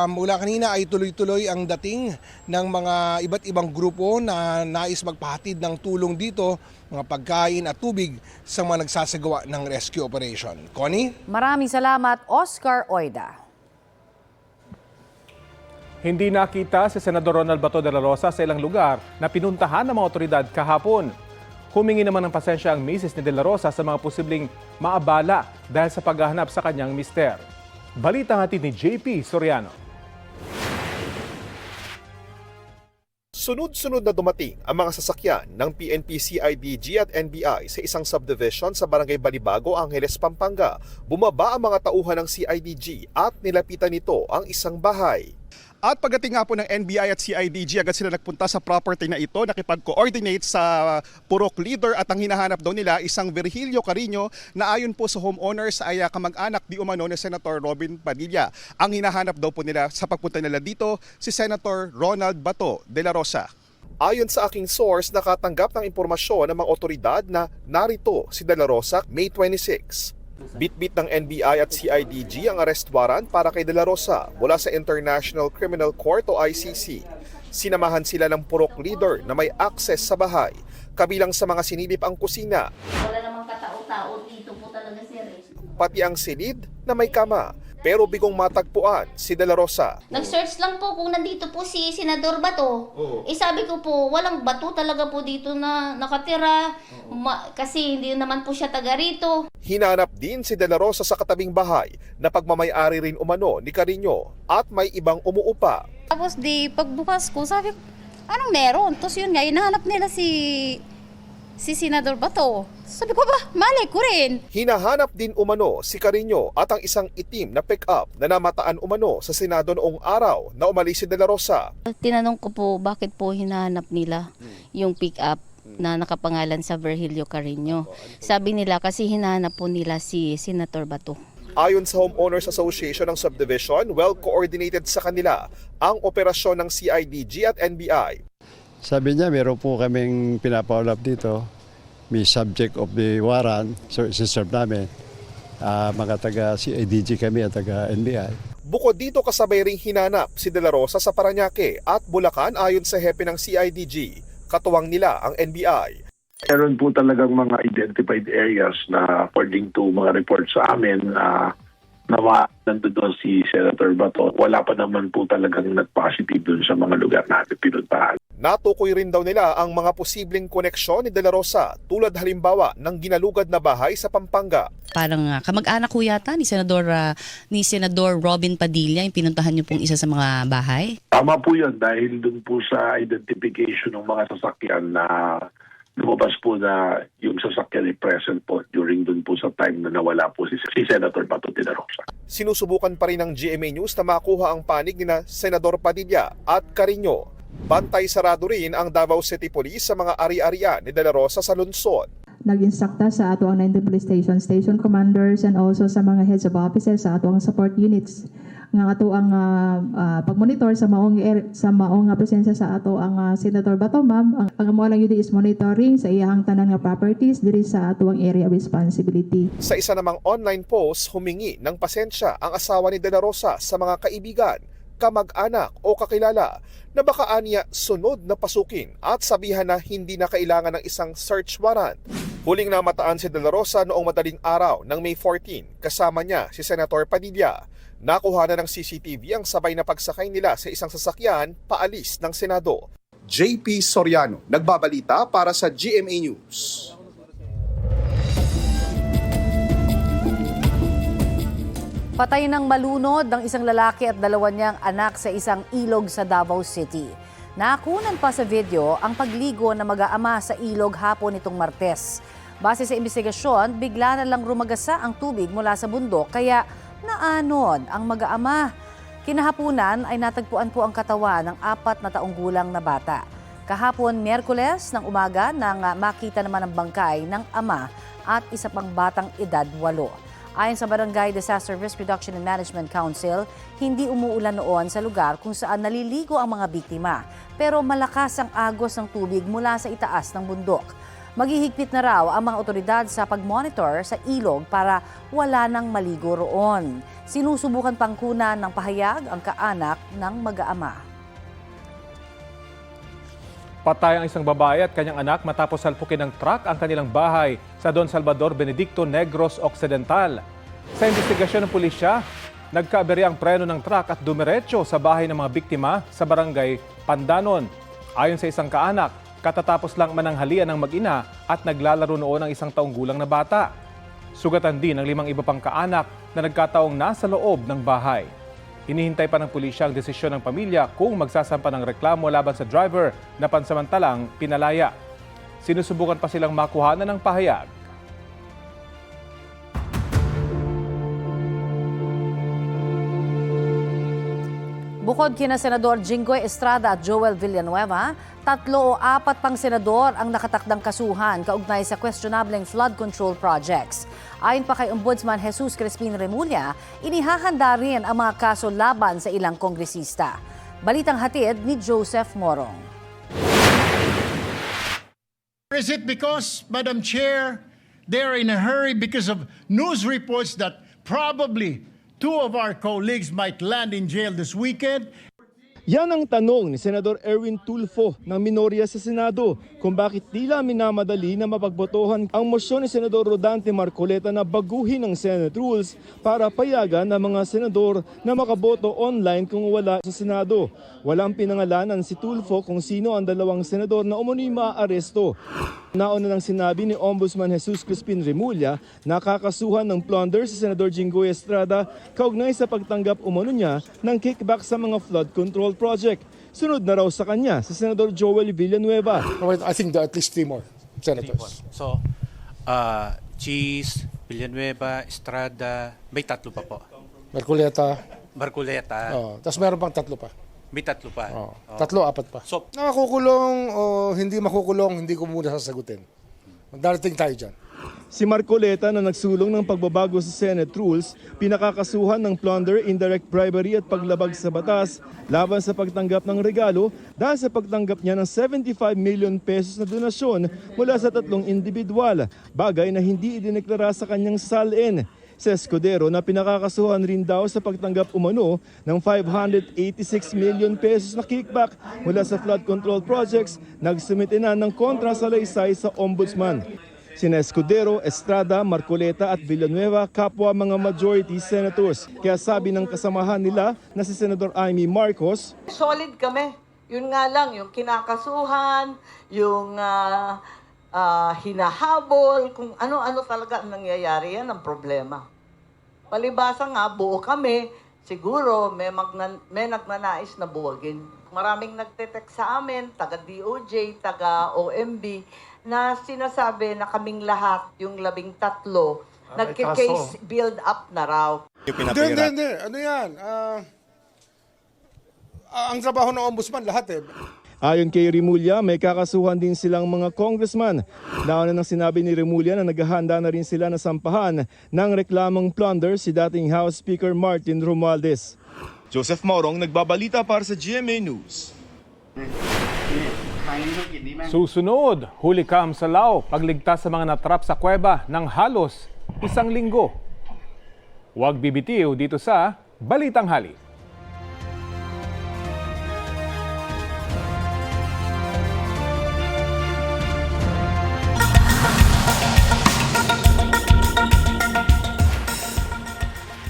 mula kanina ay tuloy-tuloy ang dating ng mga iba't ibang grupo na nais magpahatid ng tulong dito, mga pagkain at tubig sa mga nagsasagawa ng rescue operation. Connie? Maraming salamat, Oscar Oida. Hindi nakita si Senador Ronald Bato de la Rosa sa ilang lugar na pinuntahan ng mga otoridad kahapon. Humingi naman ng pasensya ang misis ni de la Rosa sa mga posibleng maabala dahil sa paghahanap sa kanyang mister. Balita hatid ni JP Soriano. Sunod-sunod na dumating ang mga sasakyan ng PNP, CIDG at NBI sa isang subdivision sa Barangay Balibago, Angeles, Pampanga. Bumaba ang mga tauhan ng CIDG at nilapitan nito ang isang bahay. At pagdating nga po ng NBI at CIDG, agad sila nagpunta sa property na ito, nakipag-coordinate sa purok leader at ang hinahanap daw nila isang Virgilio Carino na ayon po sa homeowners ay kamag-anak di umano ni Senator Robin Padilla. Ang hinahanap daw po nila sa pagpunta nila dito si Senator Ronald Bato de la Rosa. Ayon sa aking source, nakatanggap ng impormasyon ng mga otoridad na narito si de la Rosa May 26. Bitbit ng NBI at CIDG ang arrest warrant para kay De La Rosa mula sa International Criminal Court o ICC. Sinamahan sila ng purok leader na may access sa bahay, kabilang sa mga sinilip ang kusina. Wala namang katao-tao dito po talaga, sir. Pati ang silid na may kama, pero bigong matagpuan si De La Rosa. Nag-search lang po kung nandito po si Senador Bato. Sabi ko po, walang bato talaga po dito na nakatira kasi hindi naman po siya taga rito. Hinanap din si De La Rosa sa katabing bahay na pagmamay-ari rin umano ni Carino at may ibang umuupa. Tapos pagbukas ko, sabi ko, anong meron? Tapos yun nga, hinahanap nila si Senador Bato. Sabi ko ba, malay ko rin. Hinahanap din umano si Carino at ang isang itim na pick-up na namataan umano sa Senado noong araw na umalis si De La Rosa. Tinanong ko po, bakit po hinahanap nila yung pick-up na nakapangalan sa Virgilio Carino. Sabi nila kasi hinahanap po nila si Senator Bato. Ayon sa Homeowners Association ng Subdivision, well-coordinated sa kanila ang operasyon ng CIDG at NBI. Sabi niya, meron po kaming pinapaulap dito. May subject of the warrant, so isi-serve namin. Mga taga-CIDG kami at taga-NBI. Bukod dito, kasabay ring hinanap si De La Rosa sa Parañaque at Bulacan ayon sa hepe ng CIDG. Katuwang nila ang NBI. Meron po talagang mga identified areas na according to mga reports sa amin na nandun doon si Senator Bato. Wala pa naman po talagang nag-positive doon sa mga lugar natin pinuntahan. Natukoy rin daw nila ang mga posibleng koneksyon ni De La Rosa tulad halimbawa ng ginalugad na bahay sa Pampanga. Parang kamag-anak ko yata ni Senador Robin Padilla yung pinuntahan niyo pong isa sa mga bahay? Tama po yun dahil doon po sa identification ng mga sasakyan na lumabas po na yung sasakyan ay present po during doon po sa time na nawala po si Senator Bato de la Rosa. Sinusubukan pa rin ng GMA News na makuha ang panig ni Senador Padilla at Carino. Bantay sarado rin ang Davao City Police sa mga ari-arian ni De La Rosa sa lungsod. Nag-instructa sa ato ang 19 police station commanders and also sa mga heads of offices sa ato ang support units nga ato ang pagmonitor sa maong nga presensya sa ato ang Senator Bato, ma'am. Ang amo lang yun is monitoring sa iyahang tanan nga properties diri sa ato ang area of responsibility. Sa isa namang online post, humingi ng pasensya ang asawa ni De La Rosa sa mga kaibigan, kamag-anak o kakilala na baka aniya sunod na pasukin at sabihan na hindi na kailangan ng isang search warrant. Huling namataan si De La Rosa noong madaling araw ng May 14, kasama niya si Senator Padilla. Nakuha na ng CCTV ang sabay na pagsakay nila sa isang sasakyan paalis ng Senado. JP Soriano, nagbabalita para sa GMA News. Patay ng malunod ng isang lalaki at dalawa niyang anak sa isang ilog sa Davao City. Nakunan pa sa video ang pagligo na mag-aama sa ilog hapon nitong Martes. Base sa investigasyon, bigla na lang rumagasa ang tubig mula sa bundok kaya naanod ang mag-aama. Kinahapunan ay natagpuan po ang katawan ng 4 na taong gulang na bata. Kahapon, Miyerkules ng umaga nang makita naman ang bangkay ng ama at isa pang batang edad 8. Ayon sa Barangay Disaster Risk Reduction and Management Council, hindi umuulan noon sa lugar kung saan naliligo ang mga biktima. Pero malakas ang agos ng tubig mula sa itaas ng bundok. Maghihigpit na raw ang mga otoridad sa pag-monitor sa ilog para wala nang maligo roon. Sinusubukan pang kunan ng pahayag ang kaanak ng mag-aama. Patay ang isang babae at kanyang anak matapos salpukin ng truck ang kanilang bahay sa Don Salvador Benedicto, Negros Occidental. Sa investigasyon ng pulisya, nagkaaberya ang preno ng truck at dumiretso sa bahay ng mga biktima sa barangay Pandanon. Ayon sa isang kaanak, katatapos lang mananghalian ng mag-ina at naglalaro noon ang isang taong gulang na bata. Sugatan din ang 5 iba pang kaanak na nagkataong nasa loob ng bahay. Hinihintay pa ng pulisya ang desisyon ng pamilya kung magsasampa ng reklamo laban sa driver na pansamantalang pinalaya. Sinusubukan pa silang makuhanan ng pahayag. Bukod kina Senador Jinggoy Estrada at Joel Villanueva, 3 o 4 pang senador ang nakatakdang kasuhan kaugnay sa questionableng flood control projects. Ayon pa kay Ombudsman Jesus Crispin Remulla, inihahanda rin ang mga kaso laban sa ilang kongresista. Balitang hatid ni Joseph Morong. Is it because, Madam Chair, they're in a hurry because of news reports that probably 2 of our colleagues might land in jail this weekend? Yan ang tanong ni Senador Erwin Tulfo ng minorya sa Senado kung bakit tila minamadali na mapagbotohan ang mosyon ni Senador Rodante Marcoleta na baguhin ang Senate rules para payagan ang mga senador na makaboto online kung wala sa Senado. Walang pinangalanan si Tulfo kung sino ang 2 senador na umano'y maaaresto. Nauna nang sinabi ni Ombudsman Jesus Crispin Remulla na kakasuhan ng plunder si Senador Jinggoy Estrada kaugnay sa pagtanggap umano niya ng kickback sa mga flood control project. Sunod na raw sa kanya si Senador Joel Villanueva. I think there are at least 3 more senators. So, Cheese, Villanueva, Estrada, may 3 pa po. Marcoleta. Tapos meron pang 3 pa. May 3 pa. 3, 4 pa. So, nakakukulong o hindi makukulong, hindi ko muna sasagutin. Darating tayo dyan. Si Marcoleta na nagsulong ng pagbabago sa Senate rules, pinakakasuhan ng plunder, indirect bribery at paglabag sa batas laban sa pagtanggap ng regalo dahil sa pagtanggap niya ng 75 million pesos na donasyon mula sa 3 individual, bagay na hindi idineklara sa kanyang salin. Si Escudero na pinakakasuhan rin daw sa pagtanggap umano ng 586 million pesos na kickback mula sa flood control projects, nagsumite na ng kontra sa laysay sa Ombudsman. Sina Escudero, Estrada, Marcoleta at Villanueva kapwa mga majority senators. Kaya sabi ng kasamahan nila na si Senador Amy Marcos, solid kami. Yun nga lang, yung kinakasuhan, yung hinahabol, kung ano-ano talaga ang nangyayari, yan ang problema. Palibasa nga, buo kami, siguro may nagnanais na buwagin. Maraming nagtetext sa amin, taga DOJ, taga OMB, na sinasabi na kaming lahat, yung 13, nagki-case build up na raw. Hindi. Ano yan? Ang trabaho ng ombudsman, lahat eh. Ayon kay Rimulya, may kakasuhan din silang mga congressman. Nauna nang sinabi ni Rimulya na naghahanda na rin sila na sampahan ng reklamong plunder si dating House Speaker Martin Romualdez. Joseph Maurong, nagbabalita para sa GMA News. Susunod, hulikam sa Lao, pagligtas sa mga natrap sa kuweba ng halos 1 linggo. Huwag bibitiw dito sa Balitang Hali.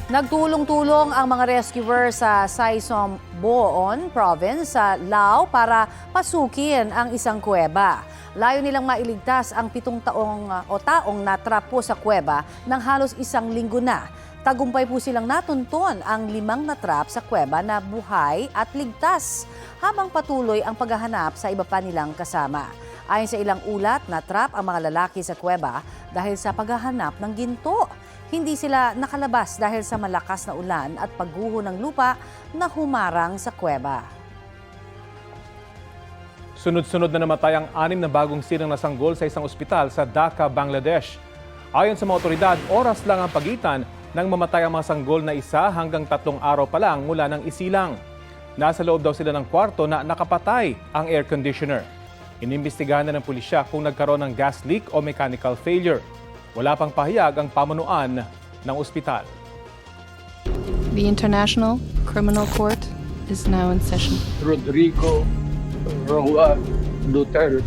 Nagtulong-tulong ang mga rescuer sa Saisom Boon Province sa Lao para pasukin ang isang kuweba. Layo nilang mailigtas ang 7 taong natrap po sa kuweba ng halos 1 linggo na. Tagumpay po silang natunton ang 5 natrap sa kuweba na buhay at ligtas habang patuloy ang paghahanap sa iba pa nilang kasama. Ayon sa ilang ulat, natrap ang mga lalaki sa kuweba dahil sa paghahanap ng ginto. Hindi sila nakalabas dahil sa malakas na ulan at pagguho ng lupa na humarang sa kuweba. Sunod-sunod na namatay ang 6 na bagong sinang nasanggol sa isang ospital sa Dhaka, Bangladesh. Ayon sa mga otoridad, oras lang ang pagitan nang mamatay ang mga sanggol na 1 hanggang 3 araw pa lang mula ng isilang. Nasa loob daw sila ng kwarto na nakapatay ang air conditioner. Inimbestigahan na ng pulisya kung nagkaroon ng gas leak o mechanical failure. Wala pang pahayag ang pamunuan ng ospital. The International Criminal Court is now in session. Rodrigo Roa Duterte.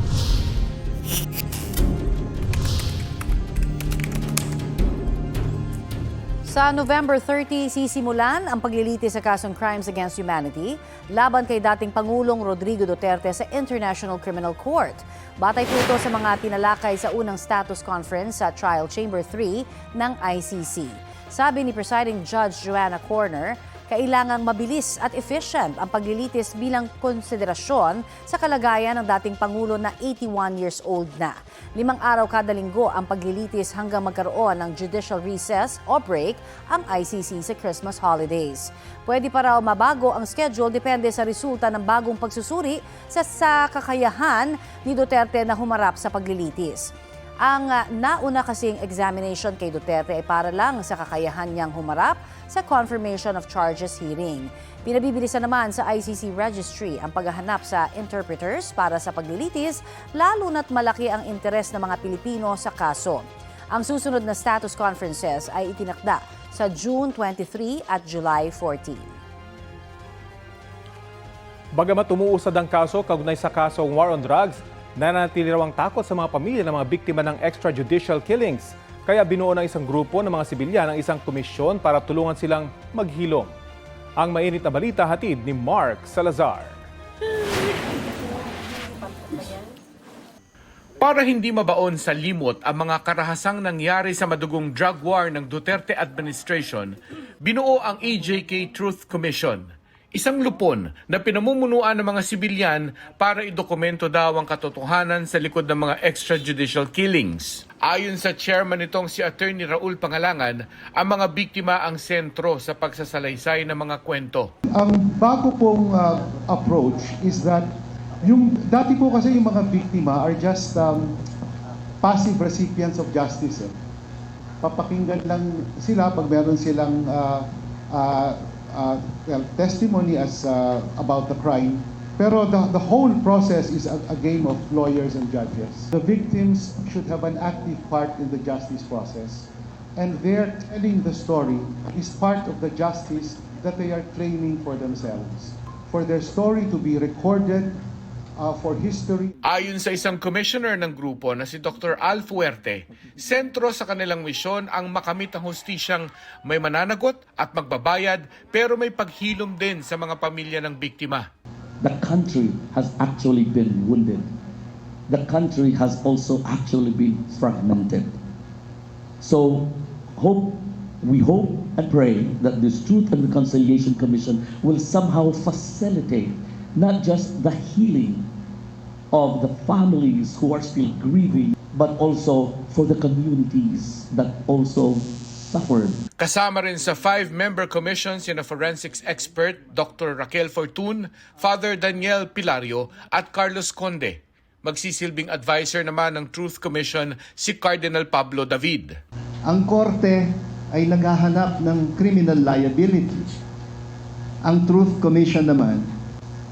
Sa November 30, sisimulan ang paglilitis sa kasong Crimes Against Humanity laban kay dating Pangulong Rodrigo Duterte sa International Criminal Court. Batay po ito sa mga tinalakay sa unang status conference sa Trial Chamber 3 ng ICC. Sabi ni Presiding Judge Joanna Corner, kailangang mabilis at efficient ang paglilitis bilang konsiderasyon sa kalagayan ng dating Pangulo na 81 years old na. 5 araw kada linggo ang paglilitis hanggang magkaroon ng judicial recess o break ang ICC sa Christmas holidays. Pwede pa raw mabago ang schedule depende sa resulta ng bagong pagsusuri sa kakayahan ni Duterte na humarap sa paglilitis. Ang nauna kasing examination kay Duterte ay para lang sa kakayahan niyang humarap sa confirmation of charges hearing. Pinabibilisan naman sa ICC Registry ang paghahanap sa interpreters para sa paglilitis, lalo na't malaki ang interes ng mga Pilipino sa kaso. Ang susunod na status conferences ay itinakda sa June 23 at July 14. Bagamat umuusad ang kaso kaugnay sa kasong war on drugs, nananatili raw ang takot sa mga pamilya ng mga biktima ng extrajudicial killings. Kaya binuo ng isang grupo ng mga sibilyan ang isang komisyon para tulungan silang maghilom. Ang mainit na balita hatid ni Mark Salazar. Para hindi mabaon sa limot ang mga karahasang nangyari sa madugong drug war ng Duterte administration, binuo ang EJK Truth Commission. Isang lupon na pinamumunuan ng mga sibilyan para idokumento daw ang katotohanan sa likod ng mga extrajudicial killings. Ayon sa chairman nitong si Attorney Raul Pangalangan, ang mga biktima ang sentro sa pagsasalaysay ng mga kwento. Ang bago pong approach is that yung dati po kasi yung mga biktima are just passive recipients of justice. Papakinggan lang sila pag meron silang testimony as about the crime. Pero the whole process is a game of lawyers and judges. The victims should have an active part in the justice process. And their telling the story is part of the justice that they are claiming for themselves. For their story to be recorded for history. Ayon sa isang commissioner ng grupo na si Dr. Al Fuerte, sentro sa kanilang misyon ang makamit ang hustisyang may mananagot at magbabayad pero may paghilom din sa mga pamilya ng biktima. The country has actually been wounded. The country has also actually been fragmented. So we hope and pray that this Truth and Reconciliation Commission will somehow facilitate not just the healing of the families who are still grieving, but also for the communities that also suffered. Kasama rin sa 5-member commission sina forensics expert Dr. Raquel Fortun, Father Daniel Pilario at Carlos Conde. Magsisilbing advisor naman ng Truth Commission si Cardinal Pablo David. Ang korte ay naghahanap ng criminal liability. Ang Truth Commission naman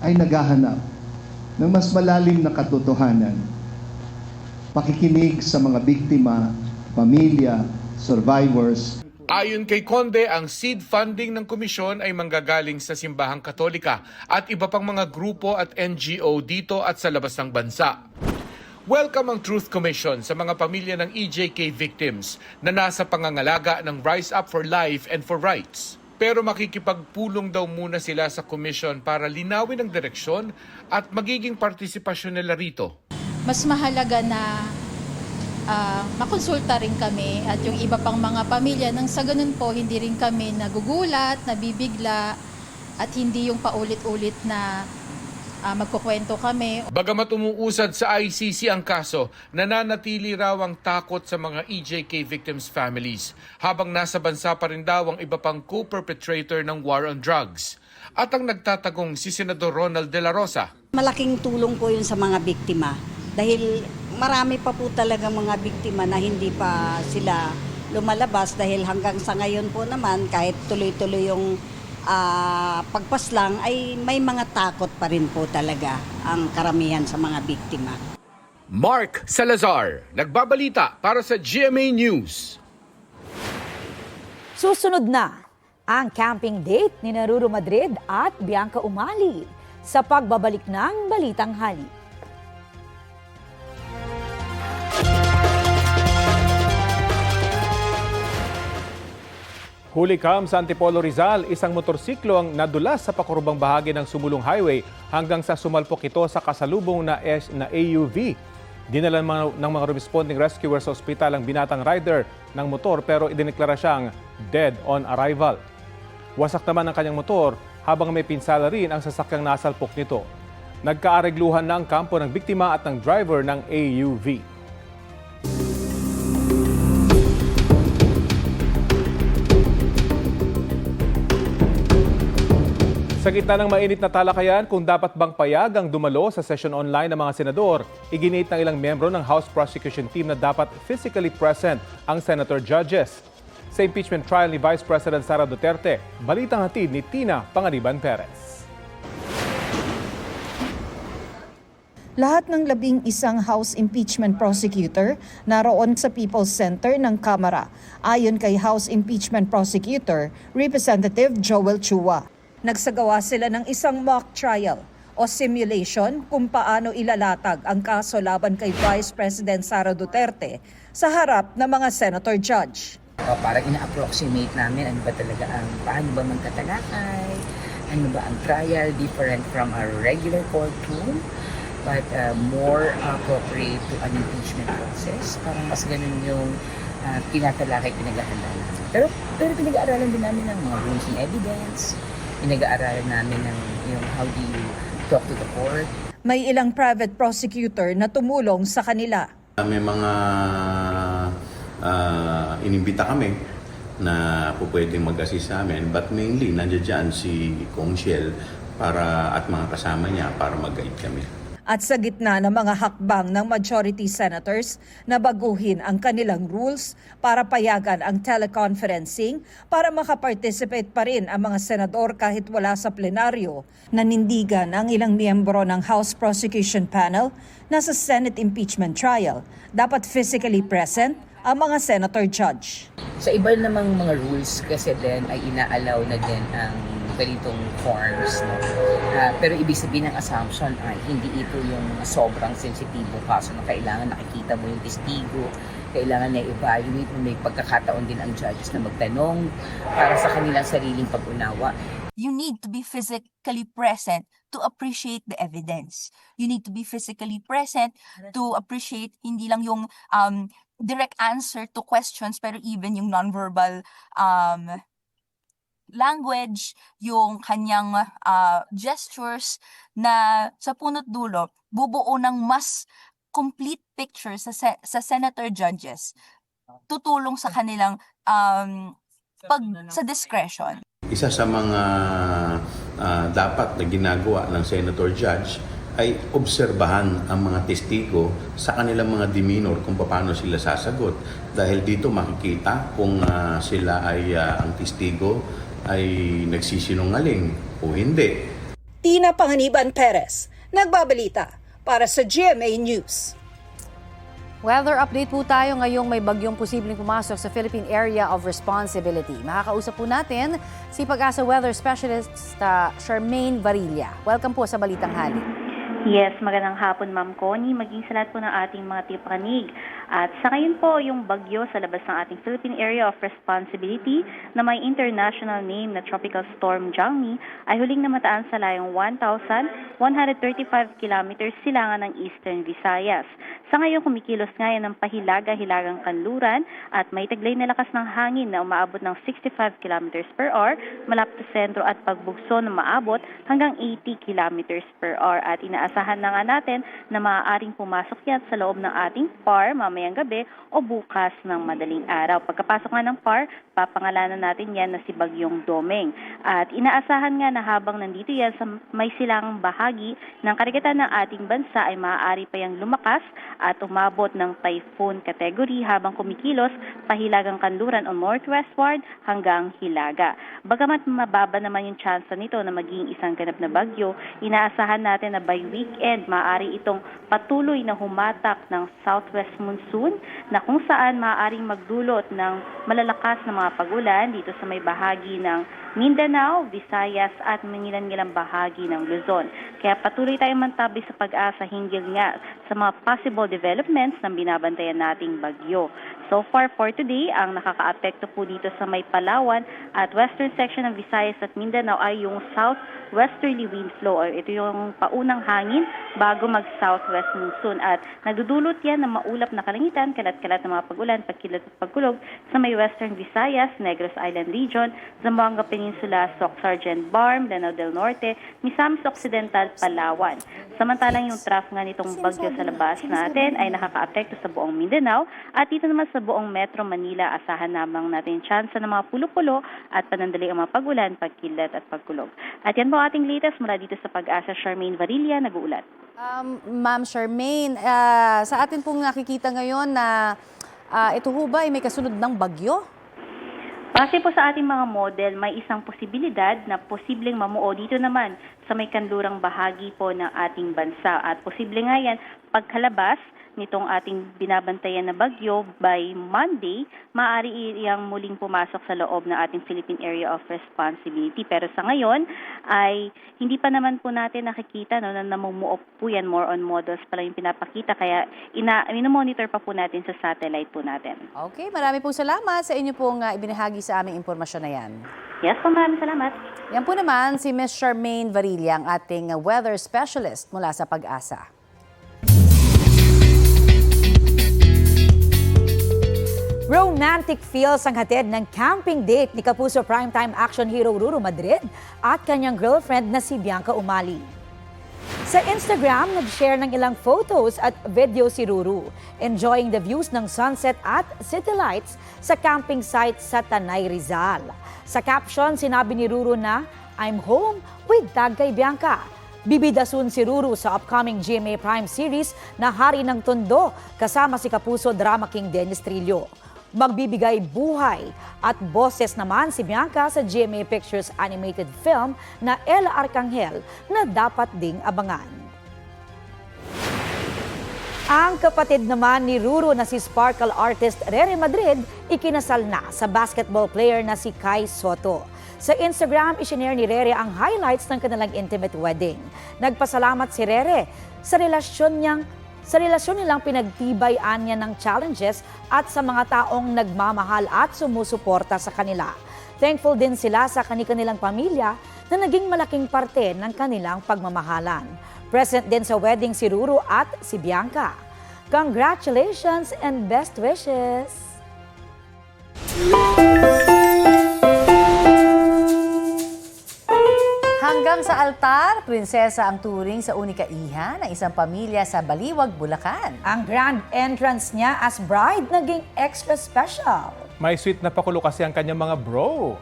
ay naghahanap ng mas malalim na katotohanan. Pakikinig sa mga biktima, pamilya, survivors. Ayon kay Conde, ang seed funding ng komisyon ay manggagaling sa Simbahang Katolika at iba pang mga grupo at NGO dito at sa labas ng bansa. Welcome ang Truth Commission sa mga pamilya ng EJK victims na nasa pangangalaga ng Rise Up for Life and for Rights. Pero makikipagpulong daw muna sila sa komisyon para linawin ang direksyon at magiging partisipasyon nila rito. Mas mahalaga na makonsulta rin kami at yung iba pang mga pamilya nang sa ganun po hindi rin kami nagugulat, nabibigla at hindi yung paulit-ulit na magkukwento kami. Bagamat umuusad sa ICC ang kaso, nananatili raw ang takot sa mga EJK victims' families habang nasa bansa pa rin daw ang iba pang co-perpetrator ng war on drugs. At ang nagtatagong si Senador Ronald De La Rosa. Malaking tulong po yun sa mga biktima dahil marami pa po talaga mga biktima na hindi pa sila lumalabas dahil hanggang sa ngayon po naman kahit tuloy-tuloy yung pagpaslang ay may mga takot pa rin po talaga ang karamihan sa mga biktima. Mark Salazar, nagbabalita para sa GMA News. Susunod na ang camping date ni Ruru Madrid at Bianca Umali sa pagbabalik ng Balitang Hali. Hulikam sa Antipolo Rizal, isang motorsiklo ang nadulas sa pakurubang bahagi ng Sumulong Highway hanggang sa sumalpok ito sa kasalubong na AUV. Dinala ng mga responding rescuers sa ospital ang binatang rider ng motor pero idineklara siyang dead on arrival. Wasak naman ang kanyang motor habang may pinsala rin ang sasakyang nasalpok nito. Nagkaaregluhan na ang kampo ng biktima at ng driver ng AUV. Sa gitna ng mainit na talakayan kung dapat bang payag ang dumalo sa session online ng mga senador, iginit ng ilang miyembro ng House Prosecution Team na dapat physically present ang senator judges. Sa impeachment trial ni Vice President Sara Duterte, balitang hatid ni Tina Panganiban Perez. Lahat ng 11 House Impeachment Prosecutor naroon sa People's Center ng Kamara, ayon kay House Impeachment Prosecutor Representative Joel Chua. Nagsagawa sila ng isang mock trial o simulation kung paano ilalatag ang kaso laban kay Vice President Sara Duterte sa harap ng mga senator judge. Parang ina-approximate namin ano ba talaga paano ba magtatalakay, ano ba ang trial, different from a regular courtroom, but more appropriate to an impeachment process. Parang mas ganun yung tinatalakay, pinag-aaralan namin. Pero pinag-aaralan din namin ng mga rules and evidence, pinag-aaralan namin ng yung how do you talk to the court. May ilang private prosecutor na tumulong sa kanila. May mga inimbita kami na pwedeng mag-assist sa amin, but mainly nandiyan si Kong Shell at mga kasama niya para mag-guide kami. At sa gitna ng mga hakbang ng majority senators na baguhin ang kanilang rules para payagan ang teleconferencing para makaparticipate pa rin ang mga senador kahit wala sa plenaryo, nanindigan ang ilang miyembro ng House Prosecution Panel na sa Senate impeachment trial dapat physically present ang mga senator judge. Sa iba namang mga rules kasi din ay inaalaw na din ang ganitong forms. No? Pero ibig sabihin ng assumption ay hindi ito yung sobrang sensitibong kaso na kailangan nakikita mo yung testigo, kailangan na evaluate, may pagkakataon din ang judges na magtanong para sa kanilang sariling pag-unawa. You need to be physically present to appreciate the evidence. You need to be physically present to appreciate hindi lang yung direct answer to questions pero even yung nonverbal language, yung kanyang gestures na sa punot dulo bubuo ng mas complete picture sa senator judges tutulong sa kanilang sa discretion. Isa sa mga dapat na ginagawa ng Senator Judge ay obserbahan ang mga testigo sa kanilang mga demeanor kung paano sila sasagot. Dahil dito makikita kung sila ay ang testigo ay nagsisinungaling o hindi. Tina Panganiban Perez, nagbabalita para sa GMA News. Weather update po tayo ngayong may bagyong posibleng pumasok sa Philippine Area of Responsibility. Makakausap po natin si Pag-asa Weather Specialist Charmaine Varilla. Welcome po sa Balitang Hali. Yes, magandang hapon Ma'am Connie, maging sa lahat po ng ating mga tipanig. At sa ngayon po, yung bagyo sa labas ng ating Philippine Area of Responsibility na may international name na Tropical Storm Jangmi ay huling namataan sa layong 1,135 kilometers silangan ng Eastern Visayas. Sa ngayon, kumikilos ngayon ng pahilaga-hilagang kanluran at may taglay na lakas ng hangin na umaabot ng 65 kilometers per hour malapit sa sentro at pagbugso na maabot hanggang 80 kilometers per hour. At inaasahan na nga natin na maaaring pumasok yan sa loob ng ating PAR mamayang gabi o bukas ng madaling araw. Pagkapasok nga ng PAR, papangalanan natin yan na si Bagyong Domeng. At inaasahan nga na habang nandito yan sa may silangang bahagi ng karagatan ng ating bansa ay maaari pa yang lumakas at umabot ng typhoon category habang kumikilos pahilagang kanluran o northwestward hanggang Hilaga. Bagamat mababa naman yung chance nito na maging isang ganap na bagyo, inaasahan natin na by weekend maaari itong patuloy na humatak ng southwest monsoon na kung saan maaaring magdulot ng malalakas na mga pag-ulan dito sa may bahagi ng Mindanao, Visayas at mangilan-ngilang bahagi ng Luzon. Kaya patuloy tayong mantabi sa pag-asa hinggil nga sa mga possible developments ng binabantayan nating bagyo. So far for today, ang nakaka-apekto po dito sa may Palawan at western section ng Visayas at Mindanao ay yung southwesterly wind flow. Ito yung paunang hangin bago mag-southwest monsoon at nagdudulot yan ng maulap na kalangitan, kalat-kalat na mga pag-ulan, pagkilat at pagkulog sa may western Visayas, Negros Island Region, Zamboanga Peninsula, Soc Sargent Barm, Lanao del Norte, Misamis Occidental, Palawan. Samantalang yung trough nga nitong bagyo sa labas natin ay nakaka-apekto sa buong Mindanao at dito naman sa buong Metro Manila, asahan namang natin chance ng mga pulo-pulo at panandali ang mga pag-ulan, pagkilat at pagkulog. At yan po ating latest mula dito sa Pag-asa. Charmaine Varilla, nag-uulat. Ma'am Charmaine, sa atin pong nakikita ngayon na ito ho ba ay may kasunod ng bagyo? Base po sa ating mga model, may isang posibilidad na posibleng mamuo dito naman sa may kanlurang bahagi po ng ating bansa. At posible nga yan, pagkalabas nitong ating binabantayan na bagyo by Monday, maaari iyang muling pumasok sa loob ng ating Philippine Area of Responsibility. Pero sa ngayon ay hindi pa naman po natin nakikita na namumuo po yan, more on models pala yung pinapakita. Kaya minomonitor pa po natin sa satellite po natin. Okay, marami pong salamat sa inyo pong ibinahagi sa aming impormasyon na yan. Yes po, maraming salamat. Yan po naman si Ms. Charmaine Varilla, ang ating weather specialist mula sa Pag-asa. Romantic feels ang hatid ng camping date ni Kapuso primetime action hero Ruru Madrid at kanyang girlfriend na si Bianca Umali. Sa Instagram, nag-share ng ilang photos at video si Ruru, enjoying the views ng sunset at city lights sa camping site sa Tanay, Rizal. Sa caption, sinabi ni Ruru na, "I'm home with tag kay Bianca." Bibida soon si Ruru sa upcoming GMA Prime series na Hari ng Tondo kasama si Kapuso drama king Dennis Trillo. Magbibigay buhay at boses naman si Bianca sa GMA Pictures animated film na El Arcangel na dapat ding abangan. Ang kapatid naman ni Ruru na si sparkle artist Rere Madrid ikinasal na sa basketball player na si Kai Soto. Sa Instagram, isinare ni Rere ang highlights ng kanilang intimate wedding. Nagpasalamat si Rere sa relasyon nilang pinagtibayan niya ng challenges at sa mga taong nagmamahal at sumusuporta sa kanila. Thankful din sila sa kanilang pamilya na naging malaking parte ng kanilang pagmamahalan. Present din sa wedding si Ruru at si Bianca. Congratulations and best wishes! Hanggang sa altar, prinsesa ang turing sa unika-iha ng isang pamilya sa Baliwag, Bulacan. Ang grand entrance niya as bride naging extra special. May sweet na pakulo kasi ang kanyang mga bro.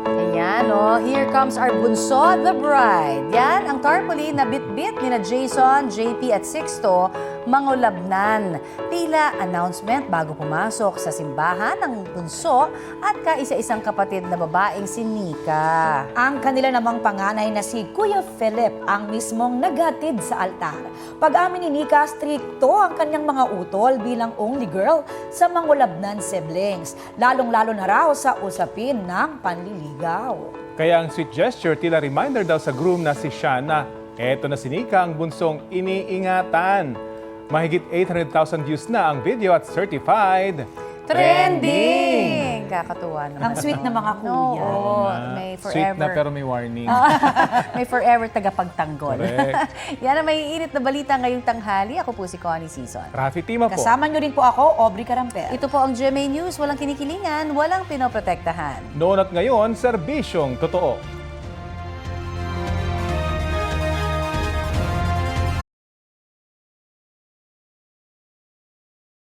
Ayan, oh, here comes our bunso, the bride. Yan, ang tarpaulin na bit-bit ni na Jason, JP at Sixto, mangulabnan. Tila announcement bago pumasok sa simbahan ng bunso at kaisa-isang kapatid na babaeng si Nika. Ang kanila namang panganay na si Kuya Philip ang mismong naghatid sa altar. Pag-amin ni Nika, strikto ang kanyang mga utol bilang only girl sa mangulabnan siblings. Lalong-lalo na raw sa usapin ng panliligaw. Kaya ang sweet gesture tila reminder daw sa groom na si Shana. Eto na si Nika ang bunsong iniingatan. Mahigit 800,000 views na ang video at certified Trending! Kakatuwa naman. Ang sweet na mga kuya. Oo, may Sweet forever. na pero may warning. May forever tagapagtanggol. Correct. Yan ang may init na balita ngayong tanghali. Ako po si Connie Season. Rafi Tima po. Kasama niyo rin po ako, Aubrey Carampel. Ito po ang GMA News. Walang kinikilingan, walang pinoprotektahan. Noon at ngayon, serbisyong totoo.